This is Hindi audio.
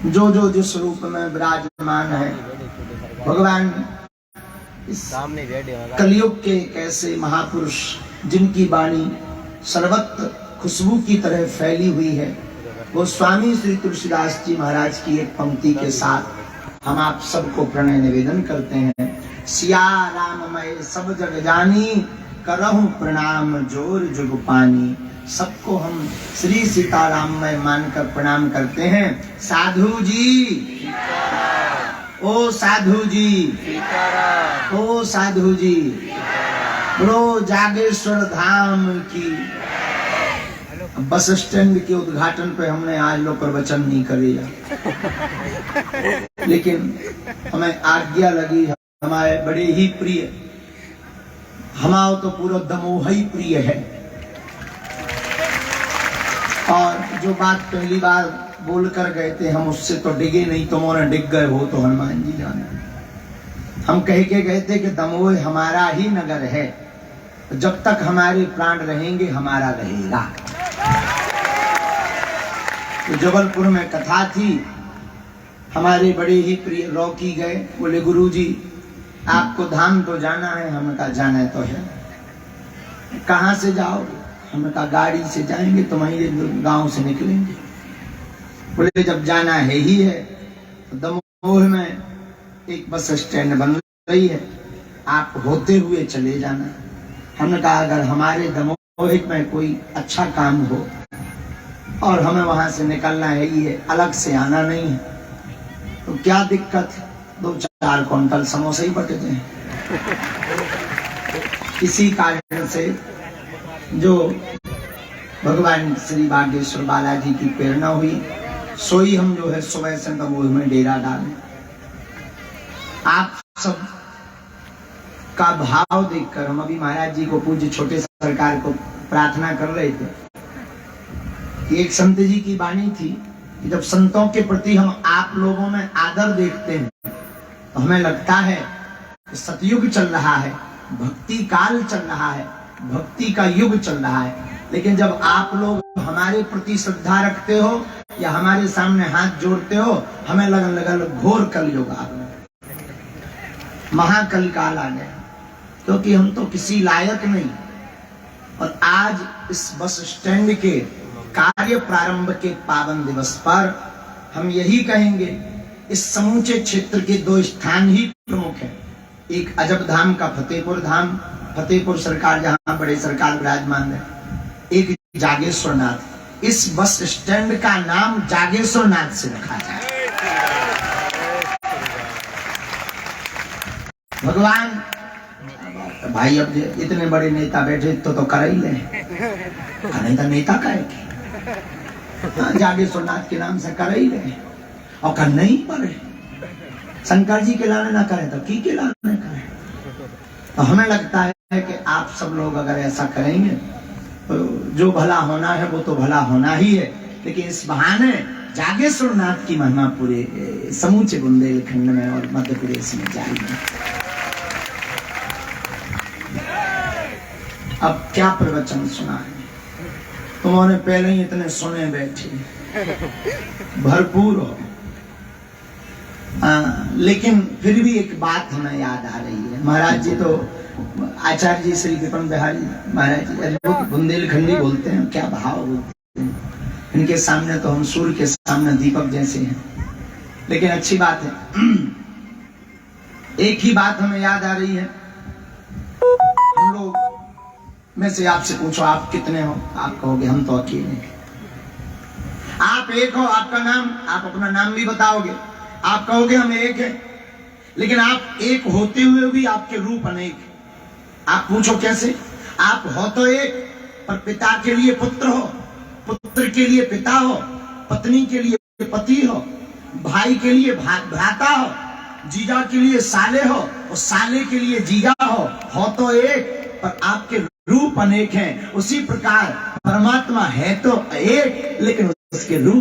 जो जो जिस रूप में विराजमान है भगवान, इस कलयुग के एक ऐसे महापुरुष जिनकी वाणी सर्वत्र खुशबू की तरह फैली हुई है, वो स्वामी श्री तुलसीदास जी महाराज की एक पंक्ति के साथ हम आप सबको प्रणय निवेदन करते हैं। सिया राममय सब जग जानी, करहु प्रणाम जोर जुग पानी। सबको हम श्री सीताराममय मानकर प्रणाम करते हैं। साधु जी, ओ साधु जी, ओ साधु जी, बोलो जागेश्वर धाम की। बस स्टैंड के उद्घाटन पे हमने आज लोग प्रवचन नहीं करेगा, लेकिन हमें आज्ञा लगी, हमारे बड़े ही प्रिय, हमारा तो पूरा दमोह ही प्रिय है। और जो बात पहली बार बोल कर गए थे हम उससे तो डिगे नहीं, तुम्हारा डिग गए हो तो हनुमान जी जाने। हम कह के गए थे कि दमोह हमारा ही नगर है, जब तक हमारे प्राण रहेंगे हमारा रहेगा। तो जबलपुर में कथा थी, हमारे बड़े ही प्रिय रॉकी गए, बोले गुरुजी आपको धाम तो जाना है। हमने कहा जाना तो है। कहाँ से जाओगे? हमने कहा गाड़ी से जाएंगे, तुम्हारे गांव से निकलेंगे। बोले जब जाना है ही है तो दमोह में एक बस स्टैंड बन रही है, आप होते हुए चले जाना। हमने कहा अगर हमारे दमोह में कोई अच्छा काम हो और हमें वहां से निकलना है ही है, अलग से आना नहीं है, तो क्या दिक्कत, 2-4 क्विंटल समोसे ही बट जाए। इसी कारण से जो भगवान श्री बागेश्वर बालाजी की प्रेरणा हुई, सोई हम जो है सुबह से दमोह में डेरा डालें। आप सब का भाव देखकर हम अभी महाराज जी को, पूज्य छोटे सरकार को प्रार्थना कर रहे थे कि एक संत जी की वाणी थी कि जब संतों के प्रति हम आप लोगों में आदर देखते हैं तो हमें लगता है कि सतयुग चल रहा है, भक्ति काल चल रहा है, भक्ति का युग चल रहा है। लेकिन जब आप लोग हमारे प्रति श्रद्धा रखते हो या हमारे सामने हाथ जोड़ते हो, हमें लगन लगा घोर कलयुग आ गया, महाकल काल आ गया, क्योंकि हम तो किसी लायक नहीं। और आज इस बस स्टैंड के कार्य प्रारंभ के पावन दिवस पर हम यही कहेंगे, इस समूचे क्षेत्र के 2 स्थान ही प्रमुख हैं। एक अजब धाम का फतेहपुर धाम, फतेहपुर सरकार जहां बड़े सरकार विराजमान है, एक जागेश्वर नाथ। इस बस स्टैंड का नाम जागेश्वर नाथ से रखा जाए। भगवान भाई, अब इतने बड़े नेता बैठे तो कर ही ले, नहीं तो नेता का है जागेश्वर नाथ के नाम से कर ही ले, और कर नहीं पड़े शंकर जी के लाने ना करे तो की के लाने करे। तो हमें लगता है कि आप सब लोग अगर ऐसा करेंगे तो जो भला होना है वो तो भला होना ही है, लेकिन इस बहाने जागेश्वर नाथ की महिमा पूरे समूचे बुंदेलखंड में और मध्य प्रदेश में जाएगी। अब क्या प्रवचन सुना है, तुमने पहले ही इतने सुने बैठे, भरपूर हो। लेकिन फिर भी एक बात हमें याद आ रही है। महाराज जी तो आचार्य जी श्री विपिन बिहारी महाराज जी लोग बुंदेलखंडी बोलते हैं, क्या भाव बोलते हैं। इनके सामने तो हम सूर्य के सामने दीपक जैसे हैं। लेकिन अच्छी बात है, एक ही बात हमें याद आ रही है। हम लोग में से आपसे पूछो आप कितने हो, आप कहोगे हम तो अकेले हैं। आप एक हो, आपका नाम, आप अपना नाम भी बताओगे, आप कहोगे हम एक हैं। लेकिन आप एक होते हुए भी आपके रूप अनेक है। आप पूछो कैसे? आप हो तो एक, पर पिता के लिए पुत्र हो, पुत्र के लिए पिता हो, पत्नी के लिए पति हो, भाई के लिए भ्राता हो, जीजा के लिए साले हो, और साले के लिए जीजा हो तो एक, पर आपके रूप अनेक हैं। उसी प्रकार परमात्मा है तो एक, लेकिन उसके रूप